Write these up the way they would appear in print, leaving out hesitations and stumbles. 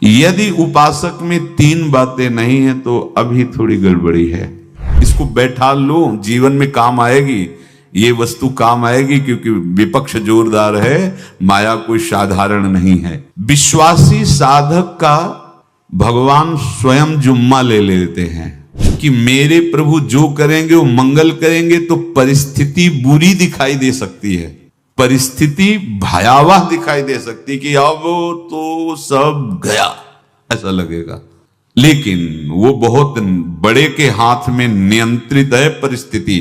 यदि उपासक में तीन बातें नहीं है तो अभी थोड़ी गड़बड़ी है। इसको बैठा लो, जीवन में काम आएगी, ये वस्तु काम आएगी, क्योंकि विपक्ष जोरदार है, माया कोई साधारण नहीं है। विश्वासी साधक का भगवान स्वयं जुम्मा ले लेते हैं कि मेरे प्रभु जो करेंगे वो मंगल करेंगे। तो परिस्थिति बुरी दिखाई दे सकती है, परिस्थिति भयावह दिखाई दे सकती कि अब तो सब गया ऐसा लगेगा, लेकिन वो बहुत बड़े के हाथ में नियंत्रित है परिस्थिति।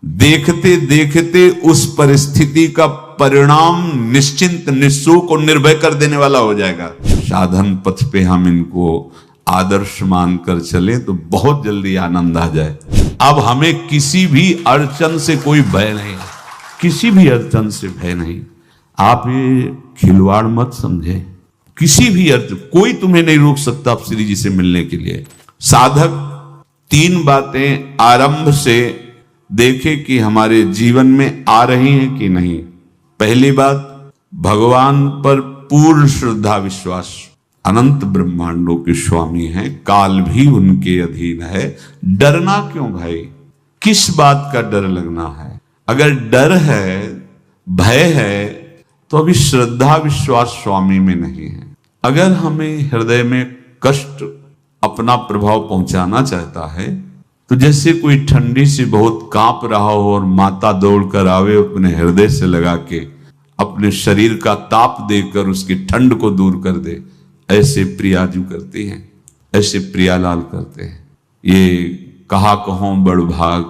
देखते देखते उस परिस्थिति का परिणाम निश्चिंत, निःशोक और निर्भय कर देने वाला हो जाएगा। साधन पथ पे हम इनको आदर्श मानकर चले तो बहुत जल्दी आनंद आ जाए। अब हमें किसी भी अड़चन से कोई भय नहीं, किसी भी अड़चन से भय नहीं। आप ये खिलवाड़ मत समझे, किसी भी अर्थ कोई तुम्हें नहीं रोक सकता आप श्री जी से मिलने के लिए। साधक तीन बातें आरंभ से देखे कि हमारे जीवन में आ रही हैं कि नहीं। पहली बात, भगवान पर पूर्ण श्रद्धा विश्वास। अनंत ब्रह्मांडों के स्वामी हैं, काल भी उनके अधीन है। डरना क्यों भाई, किस बात का डर लगना है? अगर डर है, भय है, तो अभी श्रद्धा विश्वास स्वामी में नहीं है। अगर हमें हृदय में कष्ट अपना प्रभाव पहुंचाना चाहता है तो जैसे कोई ठंडी से बहुत कांप रहा हो और माता दौड़ कर आवे, अपने हृदय से लगा के अपने शरीर का ताप देकर उसकी ठंड को दूर कर दे, ऐसे प्रियाजू करती हैं, ऐसे प्रियालाल करते हैं। ये कहा कहो बड़ भाग,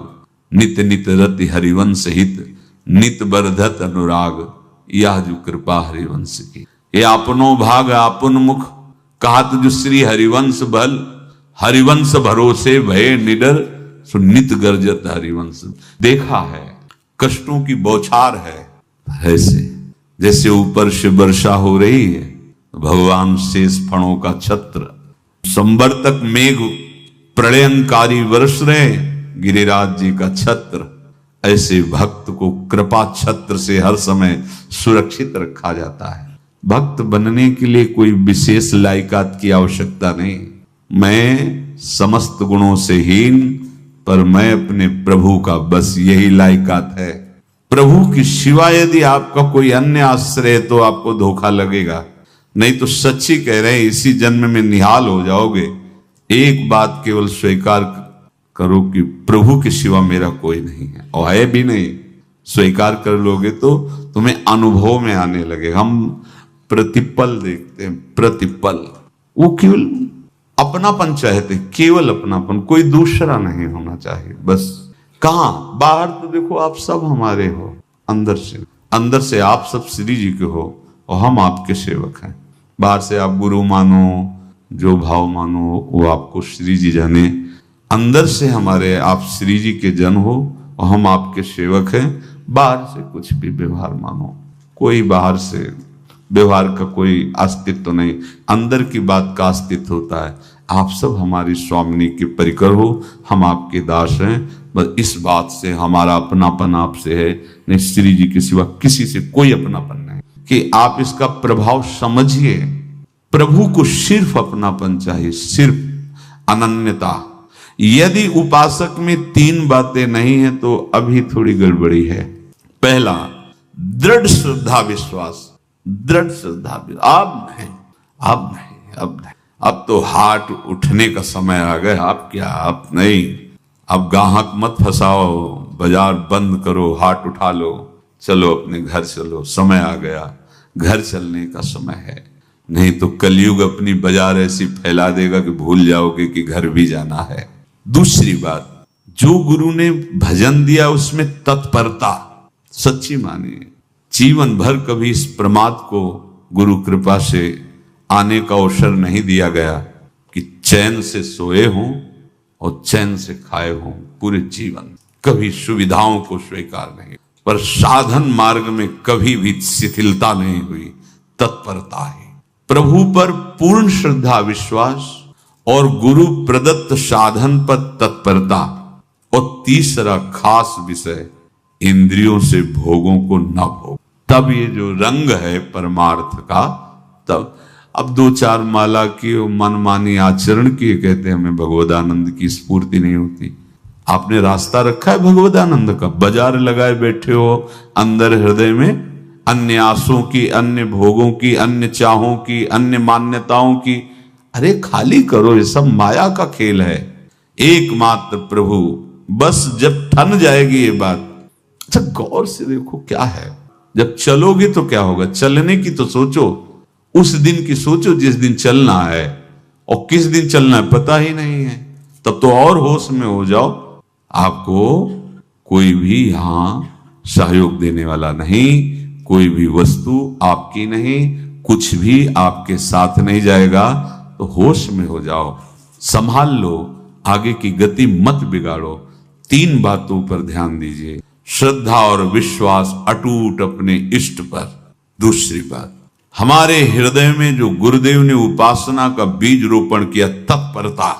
नित नित रति हरिवंश हित, नित बरधत अनुराग, यह जो कृपा हरिवंश की। ये अपनो भाग आपन मुख, कहत जो श्री हरिवंश बल, हरिवंश भरोसे भय निडर, सो नित गर्जत हरिवंश। देखा है कष्टों की बौछार है, ऐसे जैसे ऊपर से वर्षा हो रही है, भगवान शेष फणों का छत्र, संवर्तक मेघ प्रलयंकारी वर्ष रहे, गिरिराज जी का छत्र। ऐसे भक्त को कृपा छत्र से हर समय सुरक्षित रखा जाता है। भक्त बनने के लिए कोई विशेष लायकात की आवश्यकता नहीं। मैं समस्त गुणों से हीन, पर मैं अपने प्रभु का, बस यही लायकात है। प्रभु की सिवा यदि आपका कोई अन्य आश्रय तो आपको धोखा लगेगा। नहीं तो सच्ची कह रहे हैं, इसी जन्म में निहाल हो जाओगे। एक बात केवल स्वीकार करो कि प्रभु के सिवा मेरा कोई नहीं है, और है भी नहीं। स्वीकार कर लोगे तो तुम्हें अनुभव में आने लगे। हम प्रतिपल देखते हैं, प्रतिपल वो केवल अपनापन चाहते, केवल अपनापन, कोई दूसरा नहीं होना चाहिए। बस कहां बाहर तो देखो आप सब हमारे हो, अंदर से आप सब श्री जी के हो और हम आपके सेवक हैं। बाहर से आप गुरु मानो, जो भाव मानो वो आपको श्री जी जाने। अंदर से हमारे आप श्री जी के जन हो और हम आपके सेवक हैं। बाहर से कुछ भी व्यवहार मानो, कोई बाहर से व्यवहार का कोई अस्तित्व नहीं, अंदर की बात का अस्तित्व होता है। आप सब हमारी स्वामिनी के परिकर हो, हम आपके दास हैं। बस इस बात से हमारा अपनापन आपसे है, नहीं श्री जी के सिवा किसी से कोई अपनापन नहीं। कि आप इसका प्रभाव समझिए। प्रभु को सिर्फ अपनापन चाहिए, सिर्फ अनन्यता। यदि उपासक में तीन बातें नहीं है तो अभी थोड़ी गड़बड़ी है। पहला, दृढ़ श्रद्धा विश्वास। दृढ़ श्रद्धा, अब तो हाथ उठने का समय आ गया। अब क्या, अब नहीं, अब गाहक मत फंसाओ, बाजार बंद करो, हाथ उठा लो, चलो अपने घर चलो, समय आ गया, घर चलने का समय है। नहीं तो कलयुग अपनी बाजार ऐसी फैला देगा कि भूल जाओगे कि घर भी जाना है। दूसरी बात, जो गुरु ने भजन दिया उसमें तत्परता सच्ची मानिए। जीवन भर कभी इस प्रमाद को गुरु कृपा से आने का अवसर नहीं दिया गया कि चैन से सोए हों और चैन से खाए हों। पूरे जीवन कभी सुविधाओं को स्वीकार नहीं, पर साधन मार्ग में कभी भी शिथिलता नहीं हुई, तत्परता ही। प्रभु पर पूर्ण श्रद्धा विश्वास और गुरु प्रदत्त साधन पर तत्परता। और तीसरा खास विषय, इंद्रियों से भोगों को न भोग। तब ये जो रंग है परमार्थ का, तब अब 2-4 माला की मनमानी आचरण किए, कहते हैं हमें भगवदानंद की स्फूर्ति नहीं होती। आपने रास्ता रखा है भगवदानंद का, बाजार लगाए बैठे हो अंदर हृदय में अन्य आसों की, अन्य भोगों की, अन्य चाहों की, अन्य मान्यताओं की। अरे खाली करो, ये सब माया का खेल है। एकमात्र प्रभु, बस जब ठन जाएगी ये बात। अच्छा गौर से देखो क्या है, जब चलोगे तो क्या होगा, चलने की तो सोचो, उस दिन की सोचो जिस दिन चलना है, और किस दिन चलना है पता ही नहीं है, तब तो और होश में हो जाओ। आपको कोई भी यहां सहयोग देने वाला नहीं, कोई भी वस्तु आपकी नहीं, कुछ भी आपके साथ नहीं जाएगा, तो होश में हो जाओ, संभाल लो, आगे की गति मत बिगाड़ो। 3 बातों पर ध्यान दीजिए, श्रद्धा और विश्वास अटूट अपने इष्ट पर। दूसरी बात, हमारे हृदय में जो गुरुदेव ने उपासना का बीज रोपण किया, तत्परता।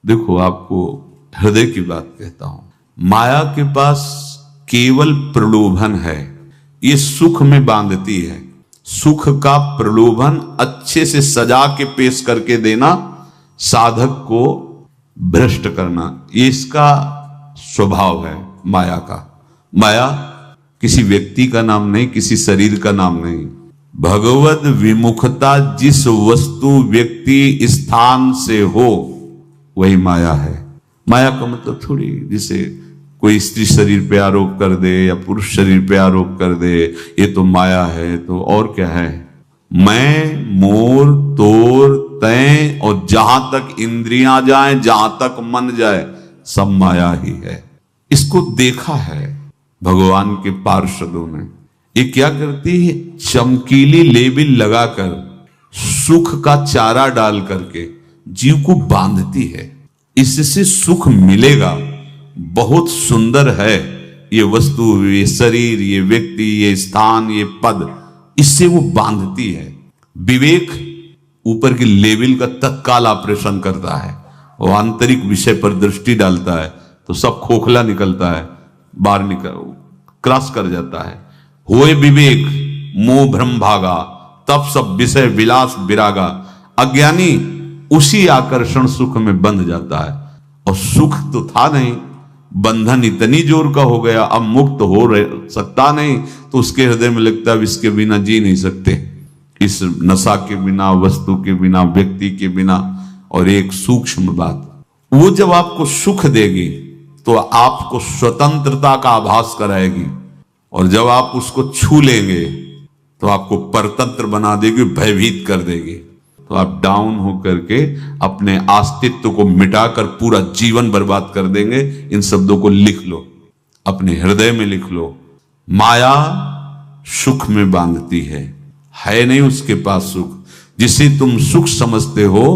देखो आपको हृदय की बात कहता हूं, माया के पास केवल प्रलोभन है, ये सुख में बांधती है। सुख का प्रलोभन अच्छे से सजा के पेश करके देना, साधक को भ्रष्ट करना, ये इसका स्वभाव है माया का। माया किसी व्यक्ति का नाम नहीं, किसी शरीर का नाम नहीं। भगवत विमुखता जिस वस्तु, व्यक्ति, स्थान से हो वही माया है। माया का मतलब थोड़ी जिसे कोई स्त्री शरीर पे आरोप कर दे या पुरुष शरीर पे आरोप कर दे, ये तो माया है, तो और क्या है। मैं, मोर, तोर, तय और जहां तक इंद्रियां जाएं, जहां तक मन जाए, सब माया ही है। इसको देखा है भगवान के पार्षदों ने। ये क्या करती है, चमकीली लेबिल लगाकर, सुख का चारा डाल करके जीव को बांधती है। इससे सुख मिलेगा, बहुत सुंदर है ये वस्तु, ये शरीर, ये व्यक्ति, ये स्थान, ये पद, इससे वो बांधती है। विवेक ऊपर की लेवल का तत्काल ऑपरेशन करता है, वो आंतरिक विषय पर दृष्टि डालता है तो सब खोखला निकलता है, बाहर निकल क्रॉस कर जाता है। होए विवेक मोह भ्रम भागा, तब सब विषय विलास विरागा। अज्ञानी उसी आकर्षण सुख में बंध जाता है, और सुख तो था नहीं, बंधन इतनी जोर का हो गया, अब मुक्त हो सकता नहीं, तो उसके हृदय में लगता है इसके बिना जी नहीं सकते, इस नशा के बिना, वस्तु के बिना, व्यक्ति के बिना। और एक सूक्ष्म बात, वो जब आपको सुख देगी तो आपको स्वतंत्रता का आभास कराएगी, और जब आप उसको छू लेंगे तो आपको परतंत्र बना देगी, भयभीत कर देगी। तो आप डाउन होकर के अपने अस्तित्व को मिटाकर पूरा जीवन बर्बाद कर देंगे। इन शब्दों को लिख लो, अपने हृदय में लिख लो। माया सुख में बांधती है नहीं उसके पास सुख। जिसे तुम सुख समझते हो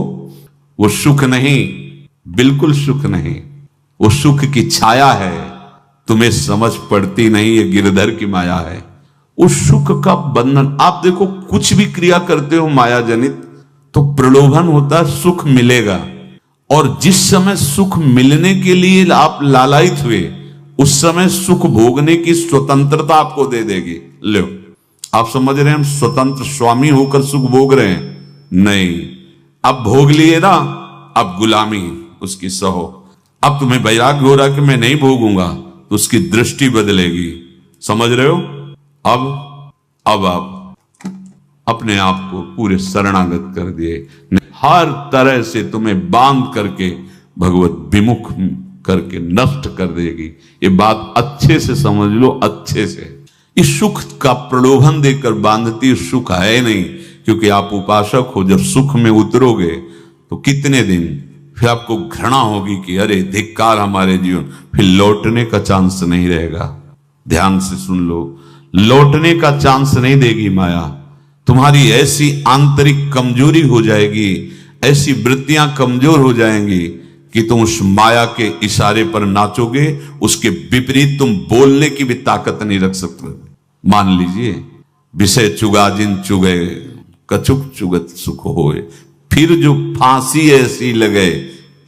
वो सुख नहीं, बिल्कुल सुख नहीं, वो सुख की छाया है, तुम्हें समझ पड़ती नहीं, ये गिरधर की माया है। उस सुख का बंधन, आप देखो कुछ भी क्रिया करते हो माया जनित तो प्रलोभन होता है, सुख मिलेगा, और जिस समय सुख मिलने के लिए आप लालायित हुए, उस समय सुख भोगने की स्वतंत्रता आपको दे देगी। लो, आप समझ रहे हैं हम स्वतंत्र स्वामी होकर सुख भोग रहे हैं? नहीं, अब भोग लिए ना, अब गुलामी उसकी सहो। अब तुम्हें वैराग्य हो रहा कि मैं नहीं भोगूंगा, तो उसकी दृष्टि बदलेगी। समझ रहे हो? अब आप अपने आप को पूरे शरणागत कर दिए, हर तरह से तुम्हें बांध करके भगवत विमुख करके नष्ट कर देगी। ये बात अच्छे से समझ लो, अच्छे से। इस सुख का प्रलोभन देकर बांधती सुख है नहीं, क्योंकि आप उपासक हो। जब सुख में उतरोगे तो कितने दिन फिर आपको घृणा होगी कि अरे धिक्कार हमारे जीवन, फिर लौटने का चांस नहीं रहेगा। ध्यान से सुन लो, लौटने का चांस नहीं देगी माया। तुम्हारी ऐसी आंतरिक कमजोरी हो जाएगी, ऐसी वृत्तियां कमजोर हो जाएंगी कि तुम उस माया के इशारे पर नाचोगे, उसके विपरीत तुम बोलने की भी ताकत नहीं रख सकते। मान लीजिए, विषय चुगा जिन चुगे, कछुक चुगत सुख होए, फिर जो फांसी ऐसी लगे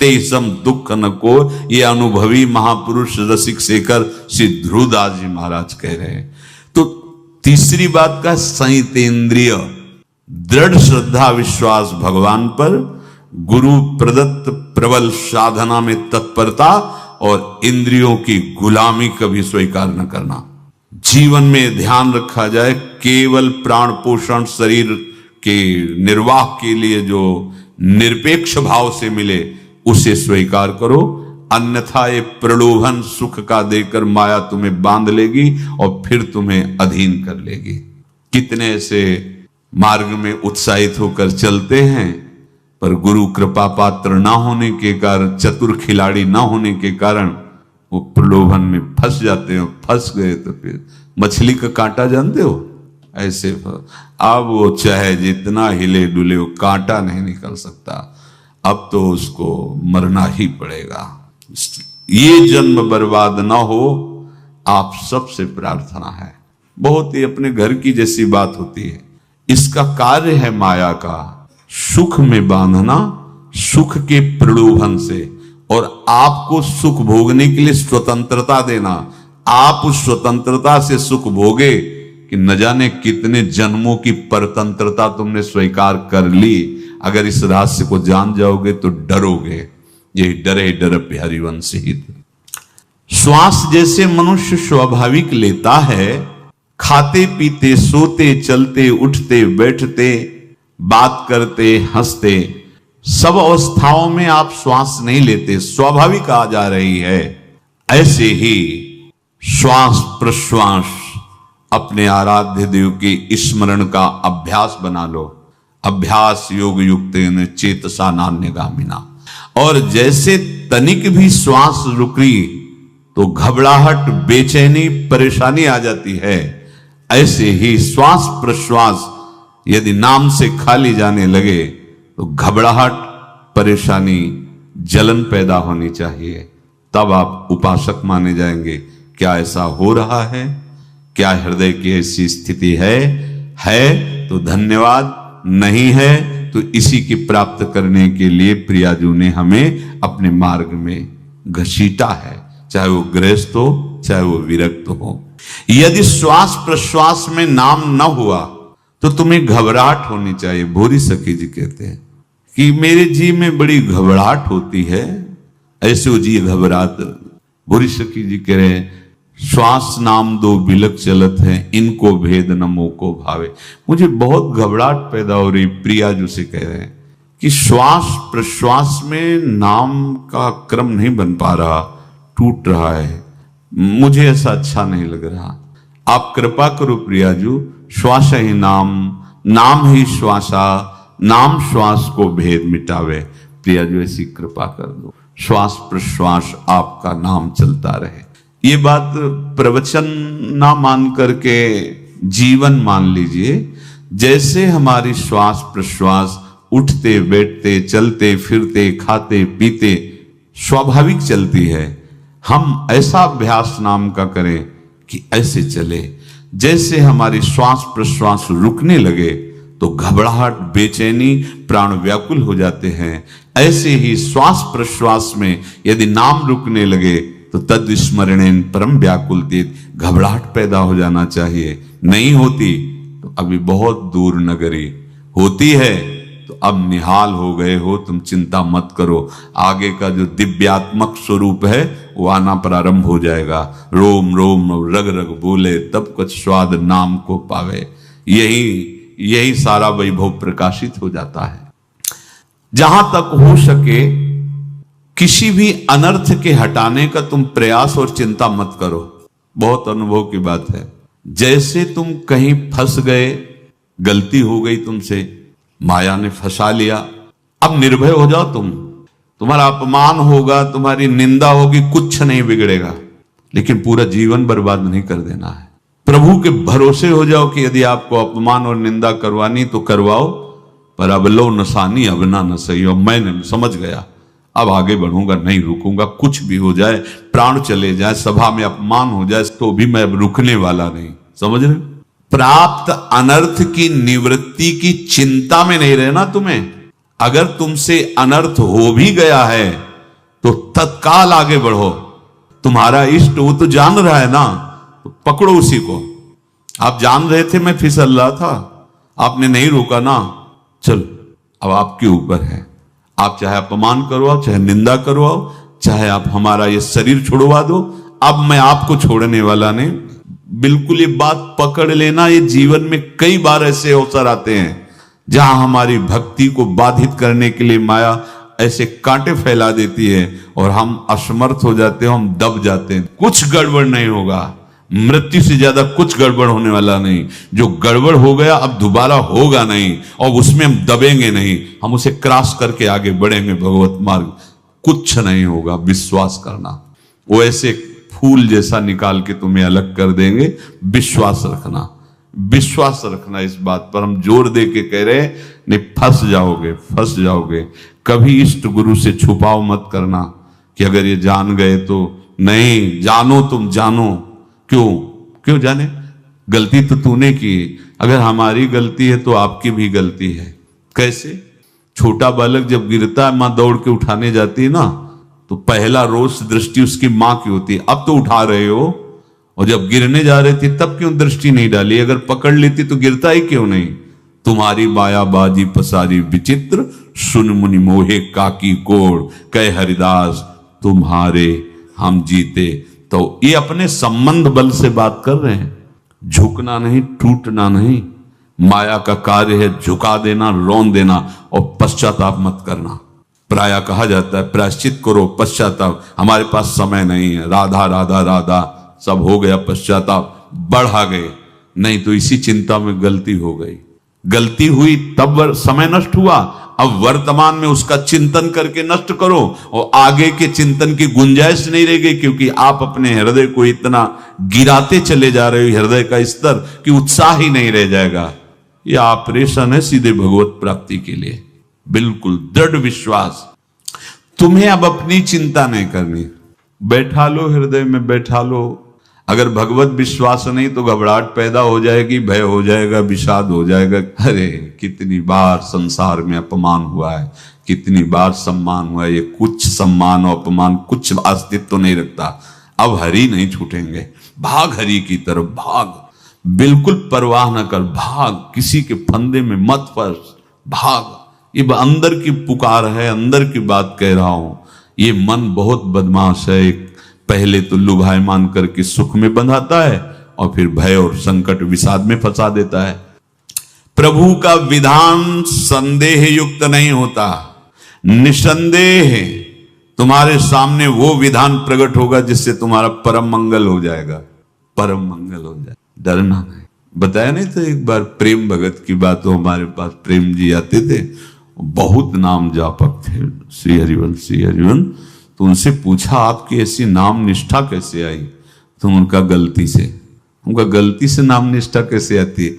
ते सम दुख न को। ये अनुभवी महापुरुष रसिक शेखर श्री ध्रुवदास जी महाराज कह रहे हैं। तो तीसरी बात का संयतेंद्रिय, दृढ़ श्रद्धा विश्वास भगवान पर, गुरु प्रदत्त प्रबल साधना में तत्परता और इंद्रियों की गुलामी कभी स्वीकार न करना। जीवन में ध्यान रखा जाए केवल प्राण पोषण शरीर के निर्वाह के लिए जो निरपेक्ष भाव से मिले उसे स्वीकार करो, अन्यथा ये प्रलोभन सुख का देकर माया तुम्हें बांध लेगी और फिर तुम्हें अधीन कर लेगी। कितने ऐसे मार्ग में उत्साहित होकर चलते हैं पर गुरु कृपा पात्र ना होने के कारण, चतुर खिलाड़ी ना होने के कारण वो प्रलोभन में फंस जाते हैं। फंस गए तो फिर मछली का कांटा जानते हो, ऐसे अब वो चाहे जितना हिले डुले वो कांटा नहीं निकल सकता, अब तो उसको मरना ही पड़ेगा। ये जन्म बर्बाद ना हो, आप सबसे प्रार्थना है। बहुत ही अपने घर की जैसी बात होती है। इसका कार्य है माया का सुख में बांधना, सुख के प्रलोभन से, और आपको सुख भोगने के लिए स्वतंत्रता देना। आप उस स्वतंत्रता से सुख भोगे कि न जाने कितने जन्मों की परतंत्रता तुमने स्वीकार कर ली। अगर इस रहस्य को जान जाओगे तो डरोगे। यही डरे डर हरिवंश हित। श्वास जैसे मनुष्य स्वाभाविक लेता है, खाते पीते सोते चलते उठते बैठते बात करते हंसते सब अवस्थाओं में आप श्वास नहीं लेते, स्वाभाविक आ जा रही है। ऐसे ही श्वास प्रश्वास अपने आराध्य देव के स्मरण का अभ्यास बना लो। अभ्यास योग युक्तेन चेतसा नान्यगामिना। और जैसे तनिक भी श्वास रुकी तो घबराहट बेचैनी परेशानी आ जाती है, ऐसे ही श्वास प्रश्वास यदि नाम से खाली जाने लगे तो घबराहट परेशानी जलन पैदा होनी चाहिए। तब आप उपासक माने जाएंगे। क्या ऐसा हो रहा है? क्या हृदय की ऐसी स्थिति है तो धन्यवाद, नहीं है तो इसी की प्राप्त करने के लिए प्रियाजू ने हमें अपने मार्ग में घसीटा है, चाहे वो गृहस्थ हो चाहे वो विरक्त हो। यदि श्वास प्रश्वास में नाम न हुआ तो तुम्हें घबराहट होनी चाहिए। भोरी सखी जी कहते हैं कि मेरे जी में बड़ी घबराहट होती है, ऐसे वो जी घबरात। भोरी सखी जी कह रहे हैं श्वास नाम दो बिलक चलत है, इनको भेद न मोको भावे। मुझे बहुत घबराहट पैदा हो रही। प्रियाजू से कह रहे हैं कि श्वास प्रश्वास में नाम का क्रम नहीं बन पा रहा, टूट रहा है, मुझे ऐसा अच्छा नहीं लग रहा। आप कृपा करो प्रियाजू, श्वास ही नाम, नाम ही श्वासा, नाम श्वास को भेद मिटावे। प्रियाजू ऐसी कृपा कर दो, श्वास प्रश्वास आपका नाम चलता रहे। ये बात प्रवचन ना मान करके जीवन मान लीजिए। जैसे हमारी श्वास प्रश्वास उठते बैठते चलते फिरते खाते पीते स्वाभाविक चलती है, हम ऐसा अभ्यास नाम का करें कि ऐसे चले। जैसे हमारी श्वास प्रश्वास रुकने लगे तो घबराहट बेचैनी प्राण व्याकुल हो जाते हैं, ऐसे ही श्वास प्रश्वास में यदि नाम रुकने लगे तो तद स्मरणेन परम व्याकुल तीत, घबराहट पैदा हो जाना चाहिए। नहीं होती तो अभी बहुत दूर नगरी, होती है तो अब निहाल हो गए हो, तुम चिंता मत करो। आगे का जो दिव्यात्मक स्वरूप है वो आना प्रारंभ हो जाएगा। रोम रोम रग रग बोले तब कुछ स्वाद नाम को पावे। यही सारा वैभव प्रकाशित हो जाता है। जहां तक हो सके किसी भी अनर्थ के हटाने का तुम प्रयास और चिंता मत करो। बहुत अनुभव की बात है। जैसे तुम कहीं फंस गए, गलती हो गई तुमसे, माया ने फंसा लिया, अब निर्भय हो जाओ। तुम्हारा अपमान होगा, तुम्हारी निंदा होगी, कुछ नहीं बिगड़ेगा, लेकिन पूरा जीवन बर्बाद नहीं कर देना है। प्रभु के भरोसे हो जाओ कि यदि आपको अपमान और निंदा करवानी तो करवाओ, पर अब लो नसानी अब ना न सही हो। मैं समझ गया, अब आगे बढ़ूंगा, नहीं रुकूंगा। कुछ भी हो जाए, प्राण चले जाए, सभा में अपमान हो जाए, तो भी मैं अब रुकने वाला नहीं। समझ रहे? प्राप्त अनर्थ की निवृत्ति की चिंता में नहीं रहना तुम्हें। अगर तुमसे अनर्थ हो भी गया है तो तत्काल आगे बढ़ो। तुम्हारा इष्ट वो तो जान रहा है ना, तो पकड़ो उसी को। आप जान रहे थे मैं फिसल रहा था, आपने नहीं रोका ना, चल अब आपके ऊपर है। आप चाहे अपमान करवाओ, चाहे निंदा करवाओ, चाहे आप हमारा ये शरीर छुड़वा दो, अब मैं आपको छोड़ने वाला नहीं। बिल्कुल ये बात पकड़ लेना। ये जीवन में कई बार ऐसे अवसर आते हैं जहां हमारी भक्ति को बाधित करने के लिए माया ऐसे कांटे फैला देती है और हम असमर्थ हो जाते हैं, हम दब जाते हैं। कुछ गड़बड़ नहीं होगा, मृत्यु से ज्यादा कुछ गड़बड़ होने वाला नहीं। जो गड़बड़ हो गया अब दोबारा होगा नहीं, और उसमें हम दबेंगे नहीं, हम उसे क्रॉस करके आगे बढ़ेंगे भगवत मार्ग। कुछ नहीं होगा, विश्वास करना। वो ऐसे फूल जैसा निकाल के तुम्हें अलग कर देंगे। विश्वास रखना, विश्वास रखना। इस बात पर हम जोर दे के कह रहे हैं, नहीं फंस जाओगे, फंस जाओगे। कभी इष्ट गुरु से छुपाव मत करना कि अगर ये जान गए तो। नहीं, जानो, तुम जानो। क्यों जाने? गलती तो तूने की। अगर हमारी गलती है तो आपकी भी गलती है। कैसे? छोटा बालक जब गिरता है, मां दौड़ के उठाने जाती है ना, तो पहला रोष दृष्टि उसकी मां की होती है। अब तो उठा रहे हो, और जब गिरने जा रहे थे तब क्यों दृष्टि नहीं डाली? अगर पकड़ लेती तो गिरता ही क्यों नहीं? तुम्हारी माया बाजी पसारी विचित्र, सुन मुनि मोहे काकी कोड़, कह हरिदास तुम्हारे हम जीते। तो ये अपने संबंध बल से बात कर रहे हैं। झुकना नहीं, टूटना नहीं। माया का कार्य है झुका देना, रौन देना, और पश्चाताप मत करना। प्राय कहा जाता है प्रायश्चित करो, पश्चाताप। हमारे पास समय नहीं है। राधा राधा राधा सब हो गया, पश्चाताप बढ़ा गए। नहीं तो इसी चिंता में गलती हो गई। गलती हुई तब समय नष्ट हुआ। अब वर्तमान में उसका चिंतन करके नष्ट करो, और आगे के चिंतन की गुंजाइश नहीं रह गई, क्योंकि आप अपने हृदय को इतना गिराते चले जा रहे हो, हृदय का स्तर, कि उत्साह ही नहीं रह जाएगा। यह ऑपरेशन है सीधे भगवत प्राप्ति के लिए। बिल्कुल दृढ़ विश्वास। तुम्हें अब अपनी चिंता नहीं करनी। बैठा लो, हृदय में बैठा लो। अगर भगवत विश्वास नहीं तो घबराहट पैदा हो जाएगी, भय हो जाएगा, विषाद हो जाएगा। अरे कितनी बार संसार में अपमान हुआ है, कितनी बार सम्मान हुआ है। ये कुछ सम्मान और अपमान कुछ अस्तित्व तो नहीं रखता। अब हरि नहीं छूटेंगे। भाग हरि की तरफ, भाग। बिल्कुल परवाह न कर, भाग। किसी के फंदे में मत फंस, भाग। ये अंदर की पुकार है, अंदर की बात कह रहा हूं। ये मन बहुत बदमाश है। पहले तो लुभायमान करके सुख में बंधाता है, और फिर भय और संकट विषाद में फंसा देता है। प्रभु का विधान संदेह युक्त नहीं होता। निसंदेह तुम्हारे सामने वो विधान प्रकट होगा जिससे तुम्हारा परम मंगल हो जाएगा। परम मंगल हो जाए, डरना नहीं। बताया नहीं तो एक बार प्रेम भगत की बात। हो हमारे पास प्रेम जी आते थे, बहुत नाम जापक थे, श्री हरिवंश, श्री हरिवंश। तो उनसे पूछा आपकी ऐसी नाम निष्ठा कैसे आई? तो उनका गलती से नाम निष्ठा कैसे आती है?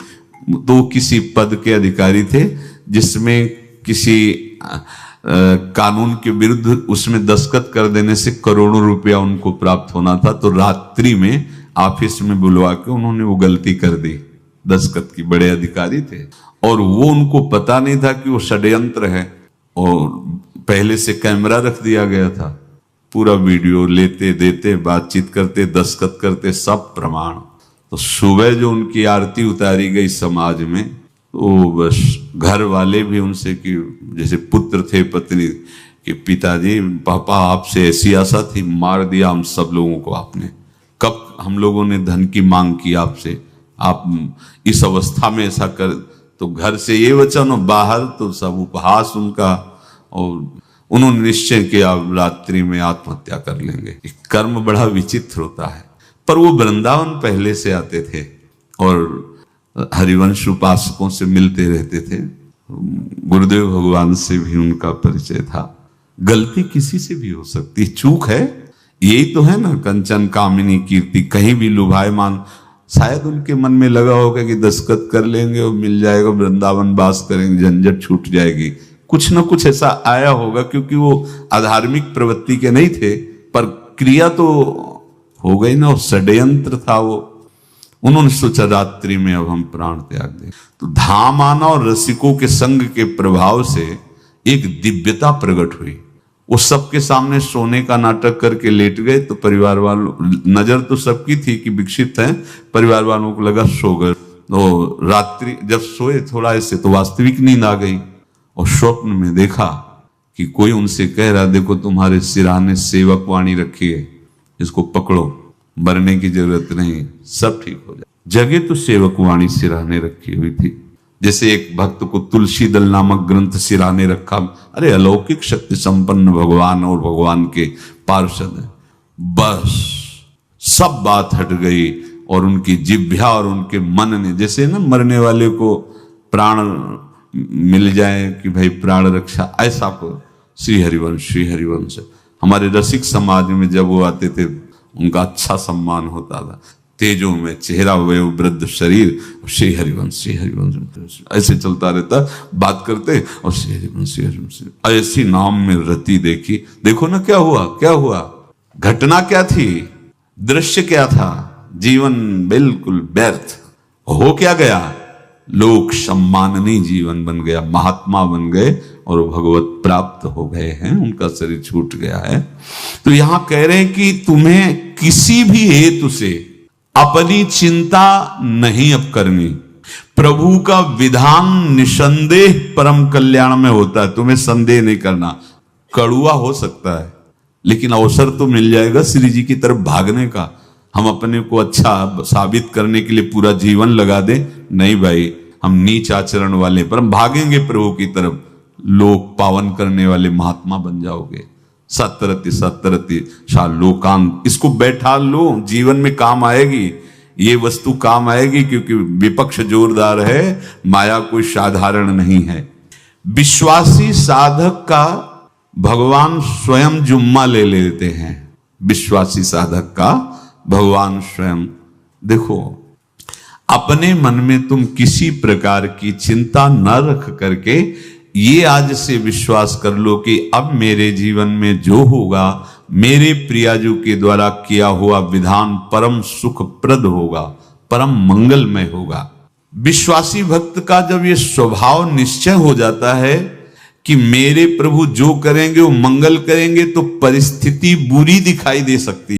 तो किसी पद के अधिकारी थे जिसमें किसी कानून के विरुद्ध उसमें दस्तखत कर देने से करोड़ों रुपया उनको प्राप्त होना था। तो रात्रि में ऑफिस में बुलवा के उन्होंने वो गलती कर दी। दस्तखत की बड़े अधिकारी थे, और वो उनको पता नहीं था कि वो षड्यंत्र है, और पहले से कैमरा रख दिया गया था। पूरा वीडियो लेते देते, बातचीत करते, दस्तखत करते, सब प्रमाण। तो सुबह जो उनकी आरती उतारी गई समाज में, तो बस घर वाले भी उनसे कि जैसे पुत्र थे पत्नी कि पिताजी, पापा आपसे ऐसी आशा थी, मार दिया हम सब लोगों को आपने। कब हम लोगों ने धन की मांग की आपसे, आप इस अवस्था में ऐसा कर। तो घर से ये वचन, और बाहर तो सब उपहास उनका। और उन्होंने निश्चय किया रात्रि में आत्महत्या कर लेंगे। कर्म बड़ा विचित्र होता है। पर वो वृंदावन पहले से आते थे और हरिवंश उपासकों से मिलते रहते थे। गुरुदेव भगवान से भी उनका परिचय था। गलती किसी से भी हो सकती, चूक है। यही तो है ना, कंचन कामिनी कीर्ति। कहीं भी लुभायमान। शायद उनके मन में लगा होगा कि दस्तखत कर लेंगे और मिल जाएगा, वृंदावन वास करेंगे, झंझट छूट जाएगी। कुछ न कुछ ऐसा आया होगा, क्योंकि वो अधार्मिक प्रवृत्ति के नहीं थे, पर क्रिया तो हो गई ना, और षड्यंत्र था वो। उन्होंने सोचा रात्रि में अब हम प्राण त्याग दें। तो धाम आना और रसिकों के संग के प्रभाव से एक दिव्यता प्रकट हुई। वो सबके सामने सोने का नाटक करके लेट गए। तो परिवार वालों, नजर तो सबकी थी कि विकसित हैं, परिवार वालों को लगा सो गए। तो रात्रि जब सोए थोड़ा ऐसे तो वास्तविक नींद आ गई और स्वप्न में देखा कि कोई उनसे कह रहा, देखो तुम्हारे सिरहाने सेवक वाणी रखी है, इसको पकड़ो, मरने की जरूरत नहीं, सब ठीक हो जाए। जगह तो सेवक वाणी सिरहाने रखी हुई थी। जैसे एक भक्त को तुलसी दल नामक ग्रंथ सिरहाने रखा, अरे अलौकिक शक्ति संपन्न भगवान और भगवान के पार्षद हैं। बस सब बात हट गई और उनकी जिह्वा और उनके मन ने, जैसे ना मरने वाले को प्राण मिल जाए कि भाई प्राण रक्षा, ऐसा को श्री हरिवंश हमारे रसिक समाज में जब वो आते थे उनका अच्छा सम्मान होता था। तेजो में चेहरा वयो वृद्ध शरीर, श्री हरिवंश ऐसे चलता रहता, बात करते और श्री हरिवंश ऐसी नाम में रति देखी। देखो ना क्या हुआ, घटना क्या थी, दृश्य क्या था, जीवन बिल्कुल व्यर्थ हो क्या गया, लोक सम्माननीय जीवन बन गया, महात्मा बन गए और भगवत प्राप्त हो गए हैं, उनका शरीर छूट गया है। तो यहां कह रहे हैं कि तुम्हें किसी भी हेतु से अपनी चिंता नहीं अब करनी। प्रभु का विधान निसंदेह परम कल्याण में होता है, तुम्हें संदेह नहीं करना। कड़ुआ हो सकता है लेकिन अवसर तो मिल जाएगा श्री जी की तरफ भागने का। हम अपने को अच्छा साबित करने के लिए पूरा जीवन लगा दें, नहीं भाई, हम नीच आचरण वाले पर हम भागेंगे प्रभु की तरफ, लोक पावन करने वाले महात्मा बन जाओगे। सतरति शा लोकांत, इसको बैठा लो, जीवन में काम आएगी, ये वस्तु काम आएगी, क्योंकि विपक्ष जोरदार है, माया कोई साधारण नहीं है। विश्वासी साधक का भगवान स्वयं जुम्मा ले लेते हैं। विश्वासी साधक का भगवान स्वयं, देखो अपने मन में तुम किसी प्रकार की चिंता न रख करके ये आज से विश्वास कर लो कि अब मेरे जीवन में जो होगा, मेरे प्रियाजू के द्वारा किया हुआ विधान परम सुखप्रद होगा, परम मंगलमय होगा। विश्वासी भक्त का जब ये स्वभाव निश्चय हो जाता है कि मेरे प्रभु जो करेंगे वो मंगल करेंगे, तो परिस्थिति बुरी दिखाई दे सकती है।